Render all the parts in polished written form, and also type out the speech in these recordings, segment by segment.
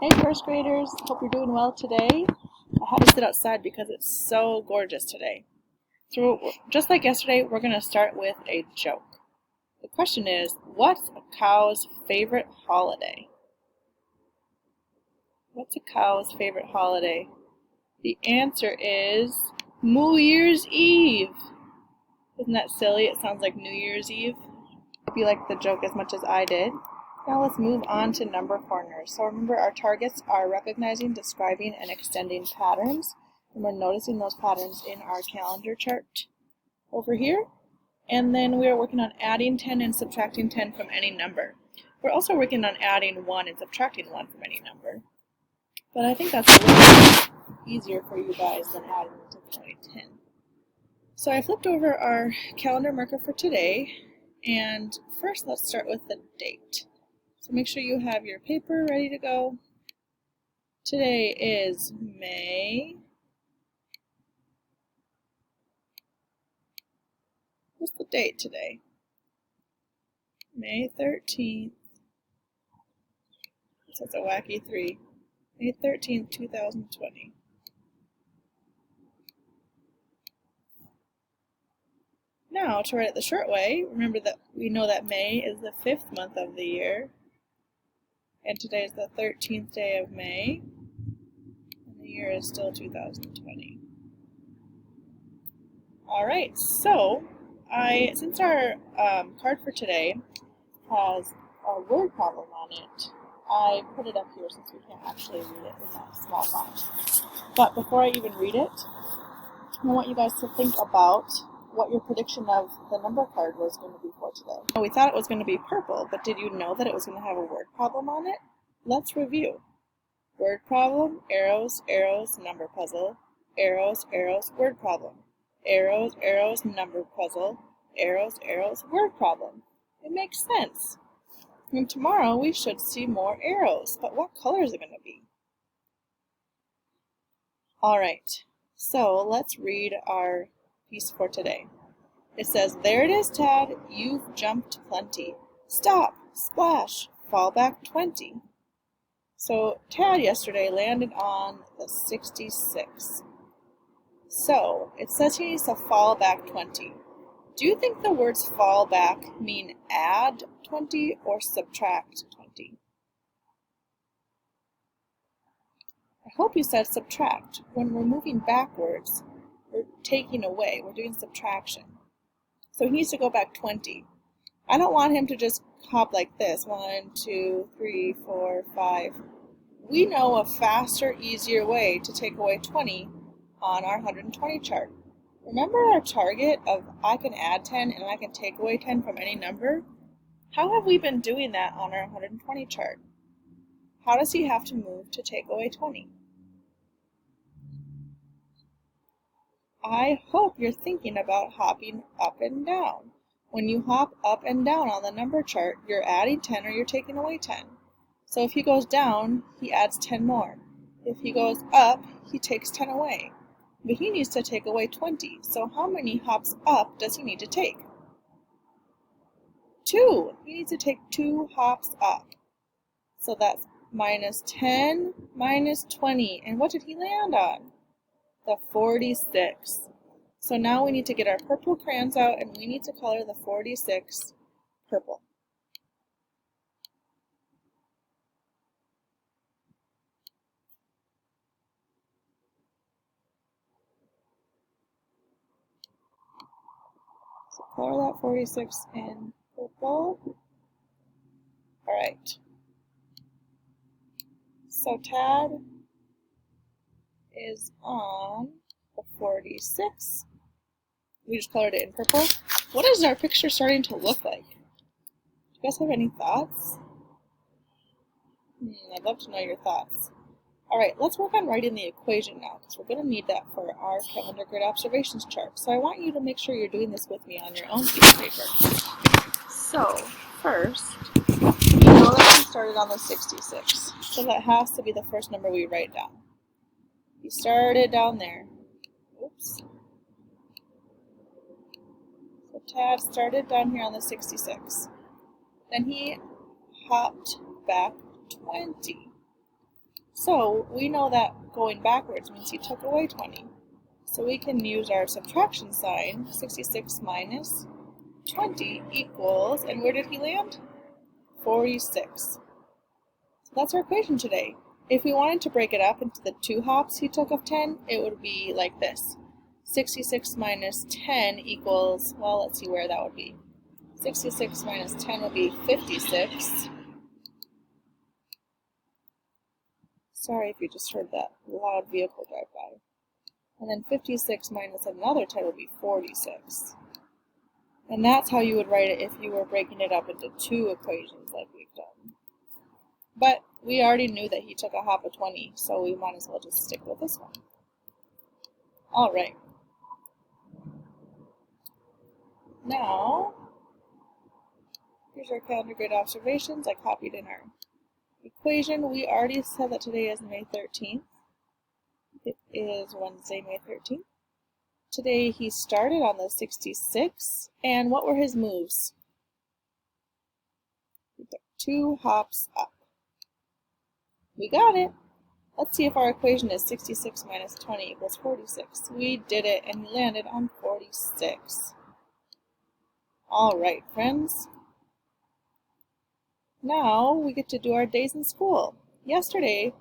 Hey first graders, hope you're doing well today. I had to sit outside because it's so gorgeous today. So just like yesterday, we're going to start with a joke. The question is, what's a cow's favorite holiday? What's a cow's favorite holiday? The answer is New Year's Eve. Isn't that silly? It sounds like New Year's Eve. Hope you liked the joke as much as I did. Now let's move on to number corners. So remember, our targets are recognizing, describing, and extending patterns. And we're noticing those patterns in our calendar chart over here. And then we're working on adding 10 and subtracting 10 from any number. We're also working on adding 1 and subtracting 1 from any number. But I think that's a little easier for you guys than adding and subtracting 10. So I flipped over our calendar marker for today. And first, let's start with the date. So make sure you have your paper ready to go. Today is May. What's the date today? May 13th. That's a wacky 3. May 13th, 2020. Now, to write it the short way, remember that we know that May is the 5th month of the year. And today is the 13th day of May. And the year is still 2020. Alright, so since our card for today has a word problem on it, I put it up here since we can't actually read it in that small font. But before I even read it, I want you guys to think about what your prediction of the number card was going to be for today. We thought it was going to be purple, but did you know that it was going to have a word problem on it? Let's review. Word problem, arrows, arrows, number puzzle, arrows, arrows, word problem. Arrows, arrows, number puzzle, arrows, arrows, word problem. It makes sense. And tomorrow we should see more arrows, but what color is it going to be? Alright, so let's read our piece for today. It says, "There it is, Tad, you've jumped plenty. Stop, splash, fall back 20. So Tad yesterday landed on the 66. So it says he needs to fall back 20. Do you think the words fall back mean add 20 or subtract 20? I hope you said subtract. When we're moving backwards, we're taking away. We're doing subtraction. So he needs to go back 20. I don't want him to just hop like this. 1, 2, 3, 4, 5. We know a faster, easier way to take away 20 on our 120 chart. Remember our target of I can add 10 and I can take away 10 from any number? How have we been doing that on our 120 chart? How does he have to move to take away 20? I hope you're thinking about hopping up and down. When you hop up and down on the number chart, you're adding 10 or you're taking away 10. So if he goes down, he adds 10 more. If he goes up, he takes 10 away. But he needs to take away 20. So how many hops up does he need to take? 2. He needs to take 2 hops up. So that's minus 10 minus 20. And what did he land on? The 46. So now we need to get our purple crayons out and we need to color the 46 purple. So color that 46 in purple. Alright. So Tad is on the 46. We just colored it in purple. What is our picture starting to look like? Do you guys have any thoughts? I'd love to know your thoughts. Alright, let's work on writing the equation now, because we're going to need that for our calendar grid observations chart. So I want you to make sure you're doing this with me on your own piece of paper. So, first, we know that we started on the 66. So that has to be the first number we write down. We started down there. Oops. So Tad started down here on the 66. Then he hopped back 20. So we know that going backwards means he took away 20. So we can use our subtraction sign. 66 minus 20 equals, and where did he land? 46. So that's our equation today. If we wanted to break it up into the 2 hops he took of 10, it would be like this. 66 minus 10 equals, well, let's see where that would be. 66 minus 10 would be 56. Sorry if you just heard that loud vehicle drive by. And then 56 minus another 10 would be 46. And that's how you would write it if you were breaking it up into 2 equations like we've done. But we already knew that he took a hop of 20, so we might as well just stick with this one. All right. Now, here's our calendar grid observations I copied in our equation. We already said that today is May 13th. It is Wednesday, May 13th. Today he started on the 66, and what were his moves? He took 2 hops up. We got it. Let's see if our equation is 66 minus 20 equals 46. We did it, and he landed on 46. All right, friends. Now we get to do our days in school. Yesterday,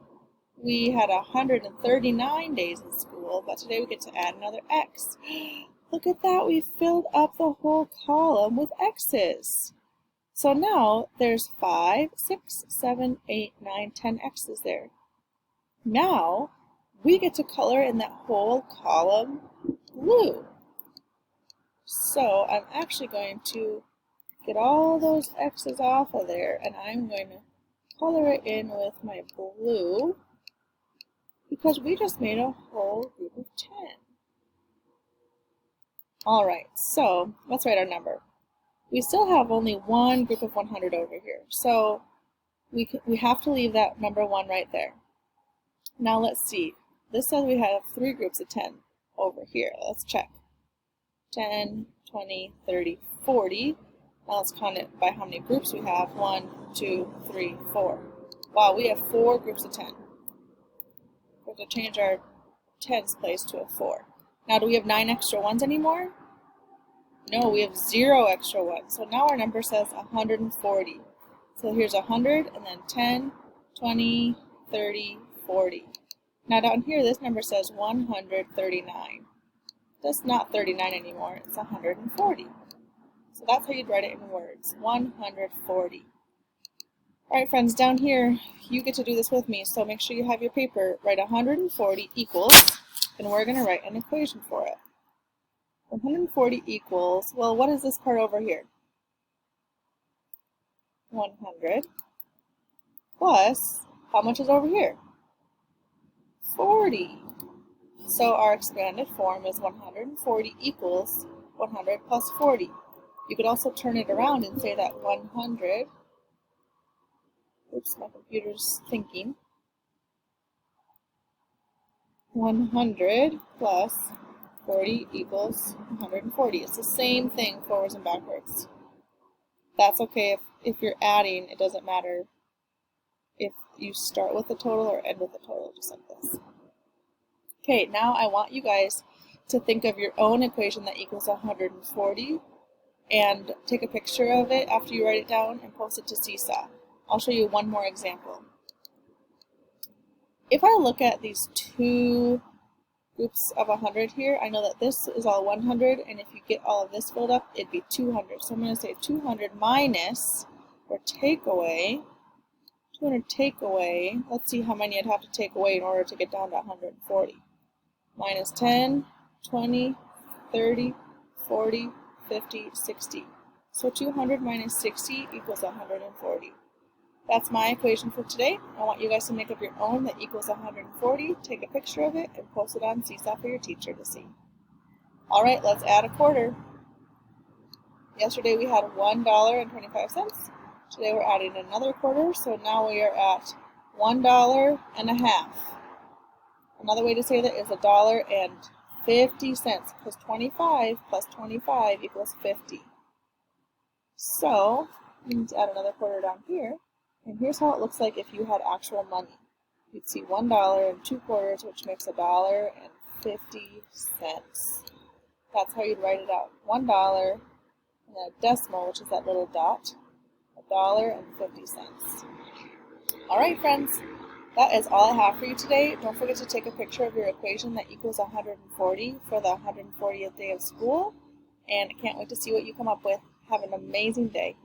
we had 139 days in school, but today we get to add another X. Look at that, we filled up the whole column with X's. So now there's 5, 6, 7, 8, 9, 10 X's there. Now we get to color in that whole column blue. So I'm actually going to get all those X's off of there, and I'm going to color it in with my blue, because we just made a whole group of 10. All right, so let's write our number. We still have only one group of 100 over here, so we have to leave that number 1 right there. Now let's see. This says we have 3 groups of 10 over here. Let's check. 10, 20, 30, 40. Now let's count it by how many groups we have. 1, 2, 3, 4. Wow, we have 4 groups of 10. We have to change our tens place to a 4. Now, do we have 9 extra ones anymore? No, we have 0 extra ones. So now our number says 140. So here's 100, and then 10, 20, 30, 40. Now down here, this number says 139. That's not 39 anymore, it's 140. So that's how you'd write it in words, 140. All right, friends, down here, you get to do this with me, so make sure you have your paper. Write 140 equals, and we're going to write an equation for it. 140 equals, well, what is this part over here? 100 plus, how much is over here? 40. So our expanded form is 140 equals 100 plus 40. You could also turn it around and say that 100, oops, my computer's thinking, 100 plus 40 equals 140. It's the same thing forwards and backwards. That's okay if you're adding, it doesn't matter if you start with a total or end with a total, just like this. Okay, now I want you guys to think of your own equation that equals 140 and take a picture of it after you write it down and post it to Seesaw. I'll show you one more example. If I look at these 2 groups of 100 here, I know that this is all 100, and if you get all of this filled up, it'd be 200. So I'm going to say 200 minus, or take away, 200 take away, let's see how many I'd have to take away in order to get down to 140. Minus 10, 20, 30, 40, 50, 60. So 200 minus 60 equals 140. That's my equation for today. I want you guys to make up your own that equals 140, take a picture of it, and post it on Seesaw for your teacher to see. All right, let's add a quarter. Yesterday we had $1.25. Today we're adding another quarter, so now we are at $1.50. Another way to say that is $1.50, because 25 plus 25 equals 50. So, we need to add another quarter down here. And here's how it looks like if you had actual money. you'd see $1.02, which makes $1.50. That's how you'd write it out. $1 and then a decimal, which is that little dot. $1.50. All right, friends. That is all I have for you today. Don't forget to take a picture of your equation that equals 140 for the 140th day of school. And I can't wait to see what you come up with. Have an amazing day.